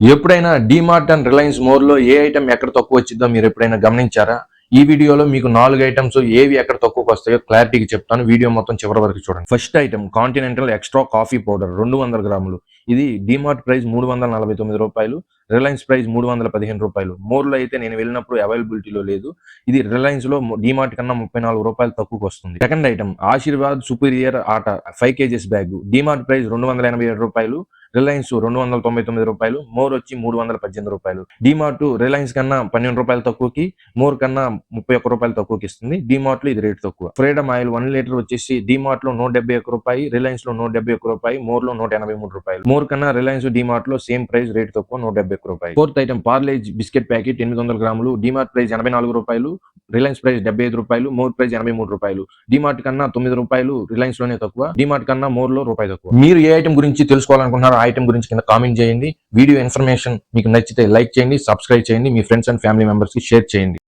ఎప్పుడైనా DMart and Reliance more లో ఏ item ఎక్కడ తక్కువ వచ్చిందో మీరు ఎప్పుడైనా గమనించారా? ఈ వీడియోలో మీకు 4 ఐటమ్స్ ఏవి ఎక్కడ తక్కువకి వస్తాయో క్లారిటీగా చెప్తాను. వీడియో మొత్తం చివరి వరకు చూడండి. First item continental extra coffee powder 200 గ్రాములు. ఇది డీమార్ట్ ప్రైస్ రూ. 349, రిలయన్స్ ప్రైస్ రూ. 315. మోర్ లో అయితే నేను వెళ్ళినప్పుడు అవైలబిలిటీలో లేదు. ఇది రిలయన్స్ లో డీమార్ట్ కన్నా రూ. 34 తక్కువకి వస్తుంది. సెకండ్ ఐటమ్ ఆశీర్వాద్ సుపీరియర్ ఆటా 5 kgs బ్యాగ్. డీమార్ట్ ప్రైస్ రూ. 287, రిలయన్స్ రూ. 299, మోర్ వచ్చి రూ. 318. డీమార్ట్ రిలయన్స్ కన్నా రూ. 12 తక్కువకి, మోర్ కన్నా రూ. 31 తక్కువకి ఇస్తుంది. డీమార్ట్ లో ఇది రేట్ తక్కువ. ఫ్రీడమ్ ఆయిల్ 1 లీటర్ వచ్చేసి డీమార్ట్ లో రూ. 171, రిలయన్స్ లో రూ. 171, మోర్ లో రూ. 183. మోర్ కన్నా రిలయన్స్ డీమార్ట్ లో సేమ్ ప్రైస్, రేట్ తక్కువ రూ. 171. Fourth item Parle-G biscuit packet 800 గ్రాములు. డీమార్ట్ ప్రైస్ రూ. 84, రిలయన్స్ ప్రైస్ రూ. 75, మోర్ ప్రైస్ రూ. 83. డీమార్ట్ కన్నా రూ. 9, రిలయన్స్ లోనే తక్కువ. డీమార్ట్ కన్నా మోర్ లో రూపాయి తక్కువ. మీరు ఏ ఐటమ్ గురించి తెలుసుకోవాలనుకుంటున్నారో ఆ ఐటమ్ గురించి కింద కామెంట్ చేయండి. వీడియో ఇన్ఫర్మేషన్ మీకు నచ్చితే లైక్ చేయండి, సబ్స్క్రైబ్ చేయండి, మీ ఫ్రెండ్స్ అండ్ ఫ్యామిలీ మెంబర్స్ కి షేర్ చేయండి.